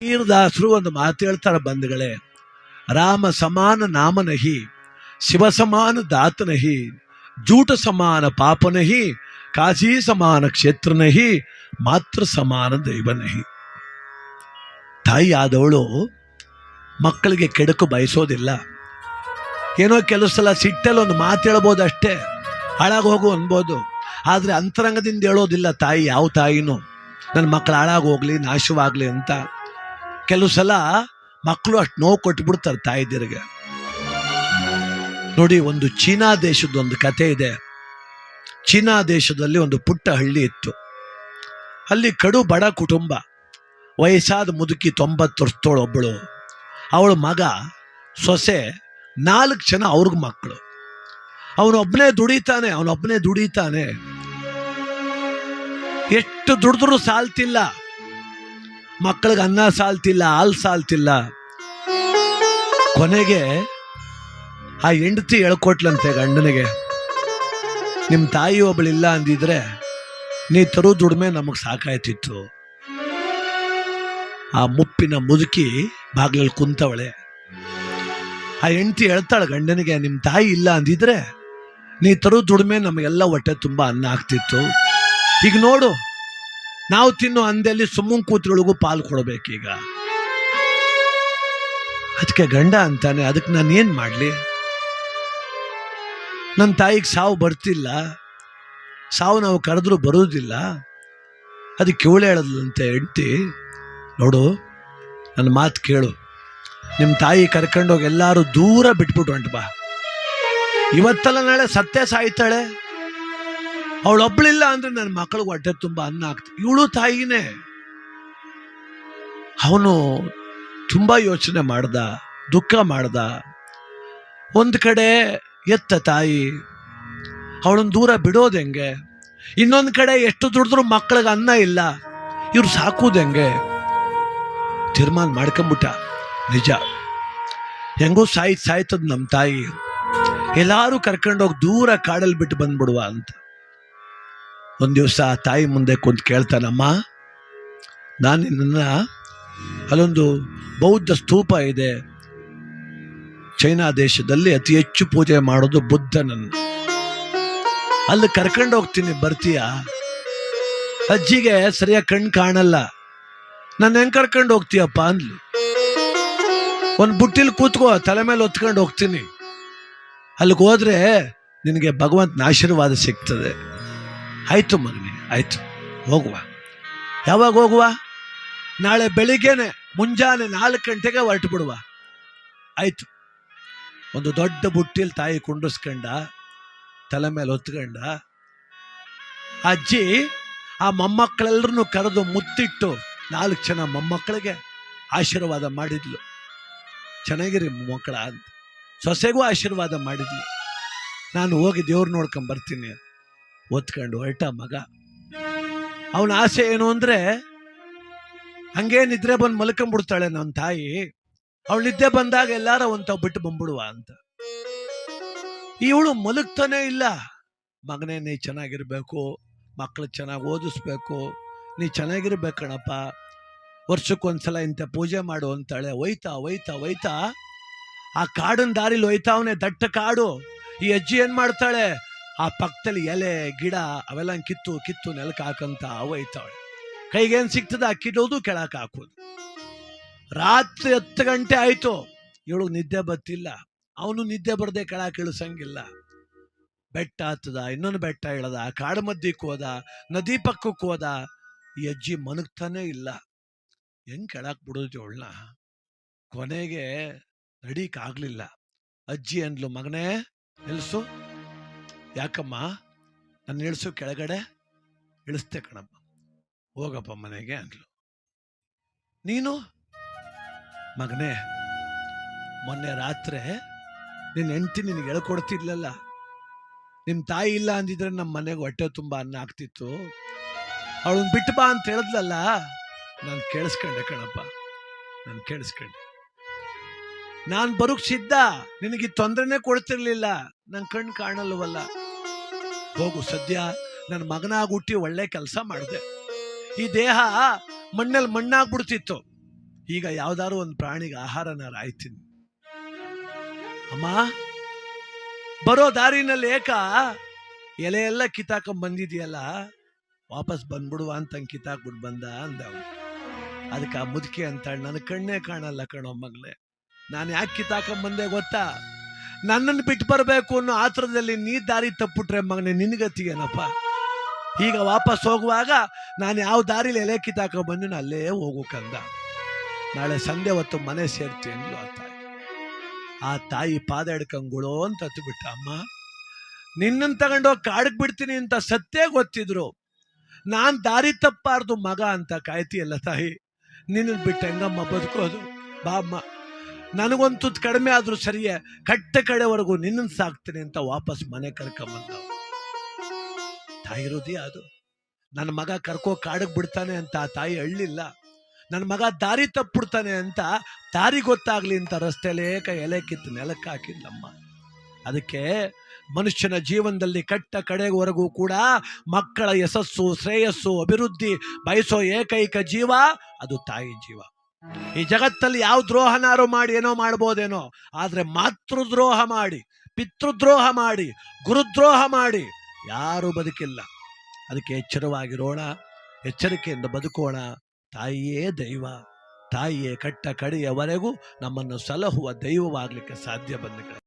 ಕಬೀರದಾಸರು ಒಂದು ಮಾತು ಹೇಳ್ತಾರೆ ಬಂಧುಗಳೇ, ರಾಮ ಸಮಾನ ನಾಮ ನಹಿ, ಶಿವ ಸಮಾನ ದಾತ ನಹಿ, ಜೂಟ ಸಮಾನ ಪಾಪ ನಹಿ, ಕಾಶಿ ಸಮಾನ ಕ್ಷೇತ್ರ ನಹಿ, ಮಾತೃ ಸಮಾನ ದೈವ ನಹಿ. ತಾಯಿ ಆದವಳು ಮಕ್ಕಳಿಗೆ ಕೆಡಕು ಬಯಸೋದಿಲ್ಲ. ಏನೋ ಕೆಲವು ಸಲ ಸಿಟ್ಟಲ್ಲಿ ಒಂದು ಮಾತು ಹೇಳ್ಬೋದು ಅಷ್ಟೇ, ಹಾಳಾಗೋಗು ಅನ್ಬೋದು. ಆದರೆ ಅಂತರಂಗದಿಂದ ಹೇಳೋದಿಲ್ಲ ತಾಯಿ, ಯಾವ ತಾಯಿನೂ ನನ್ನ ಮಕ್ಕಳು ಹಾಳಾಗೋಗ್ಲಿ ನಾಶವಾಗಲಿ ಅಂತ. ಕೆಲವು ಸಲ ಮಕ್ಕಳು ಅಷ್ಟು ನೋವು ಕೊಟ್ಬಿಡ್ತಾರೆ ತಾಯಿದಿರಿಗೆ. ನೋಡಿ, ಒಂದು ಚೀನಾ ದೇಶದ ಒಂದು ಕತೆ ಇದೆ. ಚೀನಾ ದೇಶದಲ್ಲಿ ಒಂದು ಪುಟ್ಟ ಹಳ್ಳಿ ಇತ್ತು. ಅಲ್ಲಿ ಕಡು ಬಡ ಕುಟುಂಬ. ವಯಸ್ಸಾದ ಮುದುಕಿ 90 ವರ್ಷದವಳು ಒಬ್ಬಳು, ಅವಳ ಮಗ ಸೊಸೆ, 4 ಜನ ಅವ್ರಿಗೆ ಮಕ್ಕಳು. ಅವನೊಬ್ಬನೇ ದುಡಿತಾನೆ. ಎಷ್ಟು ದುಡಿದ್ರೂ ಸಾಲ್ತಿಲ್ಲ, ಮಕ್ಕಳಿಗೆ ಅನ್ನ ಸಾಲ್ತಿಲ್ಲ, ಹಾಲು ಸಾಲ್ತಿಲ್ಲ. ಕೊನೆಗೆ ಆ ಹೆಂಡತಿ ಹೇಳ್ಕೊಟ್ಲಂತೆ ಗಂಡನಿಗೆ, ನಿಮ್ಮ ತಾಯಿ ಒಬ್ಬಳಿಲ್ಲ ಅಂದಿದ್ರೆ ನೀ ತರೋ ದುಡಿಮೆ ನಮಗೆ ಸಾಕಾಯ್ತಿತ್ತು. ಆ ಮುಪ್ಪಿನ ಮುದುಕಿ ಬಾಗಿಲಲ್ಲಿ ಕುಂತವಳೆ. ಆ ಹೆಂಡತಿ ಹೇಳ್ತಾಳೆ ಗಂಡನಿಗೆ, ನಿಮ್ಮ ತಾಯಿ ಇಲ್ಲ ಅಂದಿದ್ರೆ ನೀ ತರೋ ದುಡಿಮೆ ನಮಗೆಲ್ಲ ಹೊಟ್ಟೆ ತುಂಬ ಅನ್ನ ಆಗ್ತಿತ್ತು. ಈಗ ನೋಡು, ನಾವು ತಿನ್ನೋ ಅಂದಲ್ಲಿ ಸುಮ್ಮನೆ ಕೂತ್ಗಳಿಗೂ ಪಾಲು ಕೊಡಬೇಕೀಗ. ಅದಕ್ಕೆ ಗಂಡ ಅಂತಾನೆ, ಅದಕ್ಕೆ ನಾನು ಏನು ಮಾಡಲಿ? ನನ್ನ ತಾಯಿಗೆ ಸಾವು ಬರ್ತಿಲ್ಲ, ಸಾವು ನಾವು ಕರೆದ್ರೂ ಬರೋದಿಲ್ಲ. ಅದಕ್ಕೆ ಇವಳು ಹೇಳದ್ಲಂತೆ ಹೆಂಡತಿ, ನೋಡು ನನ್ನ ಮಾತು ಕೇಳು, ನಿಮ್ಮ ತಾಯಿ ಕರ್ಕೊಂಡೋಗಿ ಎಲ್ಲರೂ ದೂರ ಬಿಟ್ಬಿಟ್ಟು ಹೊಂಟು ಬಾ. ಇವತ್ತಲ್ಲ ನಾಳೆ ಸತ್ತೇ ಸಾಯ್ತಾಳೆ. ಅವಳೊಬ್ಬಳಿಲ್ಲ ಅಂದ್ರೆ ನನ್ನ ಮಕ್ಕಳಿಗೆ ಹೊಟ್ಟೆ ತುಂಬ ಅನ್ನ ಆಗ್ತದೆ. ಇವಳು ತಾಯಿನೇ. ಅವನು ತುಂಬ ಯೋಚನೆ ಮಾಡ್ದ, ದುಃಖ ಮಾಡ್ದ. ಒಂದು ಕಡೆ ಎತ್ತ ತಾಯಿ, ಅವಳನ್ನು ದೂರ ಬಿಡೋದು ಹೆಂಗೆ? ಇನ್ನೊಂದು ಕಡೆ ಎಷ್ಟು ದುಡಿದ್ರೂ ಮಕ್ಕಳಿಗೆ ಅನ್ನ ಇಲ್ಲ, ಇವ್ರು ಸಾಕೋದು ಹೆಂಗೆ? ತೀರ್ಮಾನ ಮಾಡ್ಕೊಂಬಿಟ್ಟ, ನಿಜ ಹೆಂಗೋ ಸಾಯ್ತದ ನಮ್ಮ ತಾಯಿ, ಎಲ್ಲಾರು ಕರ್ಕೊಂಡೋಗಿ ದೂರ ಕಾಡಲ್ಲಿ ಬಿಟ್ಟು ಬಂದ್ಬಿಡುವ ಅಂತ. ಒಂದು ದಿವಸ ತಾಯಿ ಮುಂದೆ ಕುಂತು ಕೇಳ್ತಾನಮ್ಮ, ನಾನು ನಿನ್ನ, ಅಲ್ಲೊಂದು ಬೌದ್ಧ ಸ್ತೂಪ ಇದೆ, ಚೈನಾ ದೇಶದಲ್ಲಿ ಅತಿ ಹೆಚ್ಚು ಪೂಜೆ ಮಾಡೋದು ಬುದ್ಧನನ್ನು, ಅಲ್ಲಿ ಕರ್ಕೊಂಡು ಹೋಗ್ತೀನಿ, ಬರ್ತೀಯಾ? ಅಜ್ಜಿಗೆ ಸರಿಯಾಗಿ ಕಣ್ಣು ಕಾಣಲ್ಲ, ನಾನು ಹೆಂಗೆ ಕರ್ಕೊಂಡು ಹೋಗ್ತೀಯಪ್ಪ ಅಂದ್ಲು. ಒಂದು ಬುಟ್ಟಿಲಿ ಕೂತ್ಕೋ, ತಲೆ ಮೇಲೆ ಹೊತ್ಕೊಂಡು ಹೋಗ್ತೀನಿ, ಅಲ್ಲಿಗೆ ಹೋದ್ರೆ ನಿನಗೆ ಭಗವಂತನ ಆಶೀರ್ವಾದ ಸಿಗ್ತದೆ. ಆಯ್ತು ಮಗನೇ, ಆಯ್ತು ಹೋಗುವ. ಯಾವಾಗ ಹೋಗುವ? ನಾಳೆ ಬೆಳಿಗ್ಗೆನೆ ಮುಂಜಾನೆ 4 ಗಂಟೆಗೆ ಹೊರಟು ಬಿಡುವ. ಆಯ್ತು. ಒಂದು ದೊಡ್ಡ ಬುಟ್ಟಿಲಿ ತಾಯಿ ಕುಂಡಿಸ್ಕೊಂಡ, ತಲೆ ಮೇಲೆ ಹೊತ್ಕೊಂಡ. ಅಜ್ಜಿ ಆ ಮೊಮ್ಮಕ್ಕಳೆಲ್ಲರನ್ನು ಕರೆದು ಮುತ್ತಿಟ್ಟು 4 ಜನ ಮೊಮ್ಮಕ್ಕಳಿಗೆ ಆಶೀರ್ವಾದ ಮಾಡಿದ್ಲು. ಚೆನ್ನಾಗಿರಿ ಮೊಮ್ಮಕ್ಕಳ ಅಂತ. ಸೊಸೆಗೂ ಆಶೀರ್ವಾದ ಮಾಡಿದ್ಲು. ನಾನು ಹೋಗಿ ದೇವ್ರು ನೋಡ್ಕೊಂಡ್ ಬರ್ತೀನಿ ಒತ್ಕೊಂಡು ಹೊರಟ ಮಗ. ಅವನ ಆಸೆ ಏನು ಅಂದ್ರೆ, ಹಂಗೆ ನಿದ್ರೆ ಬಂದು ಮಲ್ಕೊಂಡ್ಬಿಡ್ತಾಳೆ ನನ್ನ ತಾಯಿ, ಅವಳು ನಿದ್ದೆ ಬಂದಾಗ ಎಲ್ಲಾರ ಒಂದ್ ಬಿಟ್ಟು ಬಂದ್ಬಿಡುವ ಅಂತ. ಇವಳು ಮಲಗ್ತಾನೆ ಇಲ್ಲ. ಮಗನೇ, ನೀ ಚೆನ್ನಾಗಿರ್ಬೇಕು, ಮಕ್ಳು ಚೆನ್ನಾಗಿ ಓದಿಸ್ಬೇಕು, ನೀ ಚೆನ್ನಾಗಿರ್ಬೇಕಣಪ್ಪ, ವರ್ಷಕ್ಕೊಂದ್ಸಲ ಇಂಥ ಪೂಜೆ ಮಾಡು ಅಂತಾಳೆ. ಒಯ್ತಾ ಆ ಕಾಡಿನ ದಾರಿಲಿ ಒಯ್ತಾವನೆ, ದಟ್ಟ ಕಾಡು. ಈ ಅಜ್ಜಿ ಏನ್ ಮಾಡ್ತಾಳೆ, ಆ ಪಕ್ಕದಲ್ಲಿ ಎಲೆ ಗಿಡ ಅವೆಲ್ಲ ಕಿತ್ತು ನೆಲಕ್ಕೆ ಹಾಕಂತ ಒಯ್ತಾವಳೆ. ಕೈಗೇನು ಸಿಗ್ತದೆ ಅಕ್ಕಿಡೋದು, ಕೆಳಕ್ಕೆ ಹಾಕೋದು. ರಾತ್ರಿ 10 ಗಂಟೆ ಆಯ್ತು, ಇವಳು ನಿದ್ದೆ ಬತ್ತಿಲ್ಲ. ಅವನು ನಿದ್ದೆ ಬರದೆ ಕೆಳಕ್ಕೆ ಇಳಿಸಂಗಿಲ್ಲ. ಬೆಟ್ಟ ಹತ್ತದ, ಇನ್ನೊಂದು ಬೆಟ್ಟ ಇಳದ, ಕಾಡು ಮಧ್ಯಕ್ಕೆ ಹೋದ, ನದಿ ಪಕ್ಕಕ್ಕೆ ಹೋದ. ಈ ಅಜ್ಜಿ ಮನಗ್ತಾನೆ ಇಲ್ಲ. ಹೆಂಗ್ ಕೆಳಕ್ ಬಿಡೋದು ಇವಳನ್ನ? ಕೊನೆಗೆ ನಡೀಕಾಗ್ಲಿಲ್ಲ. ಅಜ್ಜಿ ಅಂದ್ಲು, ಮಗನೇ ಇಳಿಸು. ಯಾಕಮ್ಮ? ನನ್ನ ಇಳಿಸು ಕೆಳಗಡೆ. ಇಳಿಸ್ತೆ ಕಣಪ್ಪ, ಹೋಗಪ್ಪ ಮನೆಗೆ ಅಂದ್ಲು. ನೀನು? ಮಗನೇ, ಮೊನ್ನೆ ರಾತ್ರಿ ನಿನ್ನ ಹೆಂಡತಿ ನಿನಗೆ ಹೇಳ್ಕೊಡ್ತಿರ್ಲಲ್ಲ, ನಿಮ್ಮ ತಾಯಿ ಇಲ್ಲ ಅಂದಿದ್ರೆ ನಮ್ಮ ಮನೆಗೆ ಹೊಟ್ಟೆ ತುಂಬ ಅನ್ನ ಆಗ್ತಿತ್ತು, ಅವಳನ್ನ ಬಿಟ್ಟು ಬಾ ಅಂತ ಹೇಳಿದ್ಲಲ್ಲ, ನಾನು ಕೇಳಿಸ್ಕೊಂಡೆ ಕಣಪ್ಪ, ನಾನು ಕೇಳಿಸ್ಕೊಂಡೆ. ನಾನು ಬರೋಕ್ ಸಿದ್ಧ, ನಿನಗೆ ತೊಂದರೆನೇ ಕೊಡ್ತಿರ್ಲಿಲ್ಲ, ನನ್ ಕಣ್ಣು ಕಾಣಲ್ವಲ್ಲ. ಹೋಗು, ಸದ್ಯ ನನ್ನ ಮಗನಾಗಿ ಹುಟ್ಟಿ ಒಳ್ಳೆ ಕೆಲಸ ಮಾಡಿದೆ. ಈ ದೇಹ ಮಣ್ಣಲ್ಲಿ ಮಣ್ಣಾಗ್ಬಿಡ್ತಿತ್ತು, ಈಗ ಯಾವ್ದಾದ್ರು ಒಂದು ಪ್ರಾಣಿಗೆ ಆಹಾರನ ರಾಯ್ತೀನಿ, ಅಮ್ಮ ಬರೋ ದಾರಿನಲ್ಲಿ ಎಲೆ ಎಲ್ಲ ಕಿತ್ತಾಕೊಂಡ್ ಬಂದಿದೆಯಲ್ಲ, ವಾಪಸ್ ಬಂದ್ಬಿಡುವ ಅಂತ ಕಿತ್ತಾಕ್ಬಿಟ್ಟು ಬಂದ ಅಂದ. ಅದಕ್ಕೆ ಆ ಮುದುಕಿ ಅಂತಾಳೆ, ನನ್ನ ಕಣ್ಣೇ ಕಾಣಲ್ಲ ಕಣೋ ಮಗಳೇ, ನಾನು ಯಾಕೆ ಕಿತ್ತಾಕೊಂಡ್ ಬಂದೆ ಗೊತ್ತಾ? ನನ್ನನ್ನು ಬಿಟ್ಟು ಬರಬೇಕು ಅನ್ನೋ ಆತರದಲ್ಲಿ ನೀ ದಾರಿ ತಪ್ಪಿಟ್ರೆ ಮಗನೇ ನಿನ್ಗತಿಗೇನಪ್ಪ. ಈಗ ವಾಪಸ್ ಹೋಗುವಾಗ ನಾನು ಯಾವ ದಾರಿಲಿ ಎಲೆ ಕಿತ್ತಾಕೊಂಡ್ ಬಂದಿನ ಅಲ್ಲೇ ಹೋಗೋಕಂದ. ನಾಳೆ ಸಂಜೆ ಹೊತ್ತು ಮನೆ ಸೇರ್ತೀನಿ ಆ ತಾಯಿ ಪಾದ ಹಿಡ್ಕಂಗುಳೋ ಅಂತ ಹತ್ಬಿಟ್ಟ. ಅಮ್ಮ ನಿನ್ನನ್ನು ತಗೊಂಡೋಗಿ ಕಾಡಕ್ ಬಿಡ್ತೀನಿ ಅಂತ ಸತ್ಯ ಗೊತ್ತಿದ್ರು ನಾನ್ ದಾರಿ ತಪ್ಪಾರ್ದು ಮಗ ಅಂತ ಕಾಯ್ತಿಯಲ್ಲ ತಾಯಿ, ನಿನ್ನ ಬಿಟ್ಟು ಹೆಂಗಮ್ಮ ಬದುಕೋದು? ಬಾ ಅಮ್ಮ, ನನಗೊಂದು ತುತ್ತು ಕಡಿಮೆ ಆದ್ರೂ ಸರಿಯೇ, ಕಟ್ಟ ಕಡೆವರೆಗೂ ನಿನ್ನನ್ನು ಸಾಕ್ತೀನಿ ಅಂತ ವಾಪಸ್ ಮನೆ ಕರ್ಕೊಂಬಂದ. ತಾಯಿ ಹೃದಯ ಅದು. ನನ್ನ ಮಗ ಕರ್ಕೋ ಕಾಡಕ್ ಬಿಡ್ತಾನೆ ಅಂತ ಆ ತಾಯಿ ಅಳ್ಳಿಲ್ಲ. ನನ್ನ ಮಗ ದಾರಿ ತಪ್ಪಿಡ್ತಾನೆ ಅಂತ ದಾರಿ ಗೊತ್ತಾಗ್ಲಿ ಅಂತ ರಸ್ತೆಲೇ ಎಲೆ ಕಿತ್ತು ನೆಲಕ್ಕೆ ಹಾಕಿಲ್ಲಮ್ಮ. ಅದಕ್ಕೆ ಮನುಷ್ಯನ ಜೀವನದಲ್ಲಿ ಕಟ್ಟ ಕಡೆವರೆಗೂ ಕೂಡ ಮಕ್ಕಳ ಯಶಸ್ಸು, ಶ್ರೇಯಸ್ಸು, ಅಭಿವೃದ್ಧಿ ಬಯಸೋ ಏಕೈಕ ಜೀವ ಅದು ತಾಯಿ ಜೀವ. ಈ ಜಗತ್ತಲ್ಲಿ ಯಾವ ದ್ರೋಹನಾರು ಮಾಡಿ ಏನೋ ಮಾಡ್ಬೋದೇನೋ, ಆದ್ರೆ ಮಾತೃದ್ರೋಹ ಮಾಡಿ, ಪಿತೃದ್ರೋಹ ಮಾಡಿ, ಗುರುದ್ರೋಹ ಮಾಡಿ ಯಾರು ಬದುಕಿಲ್ಲ. ಅದಕ್ಕೆ ಎಚ್ಚರವಾಗಿರೋಣ, ಎಚ್ಚರಿಕೆಯಿಂದ ಬದುಕೋಣ. ತಾಯಿಯೇ ದೈವ, ತಾಯಿಯೇ ಕಟ್ಟ ಕಡೆಯವರೆಗೂ ನಮ್ಮನ್ನು ಸಲಹುವ ದೈವವಾಗಲಿಕ್ಕೆ ಸಾಧ್ಯ ಬಂದ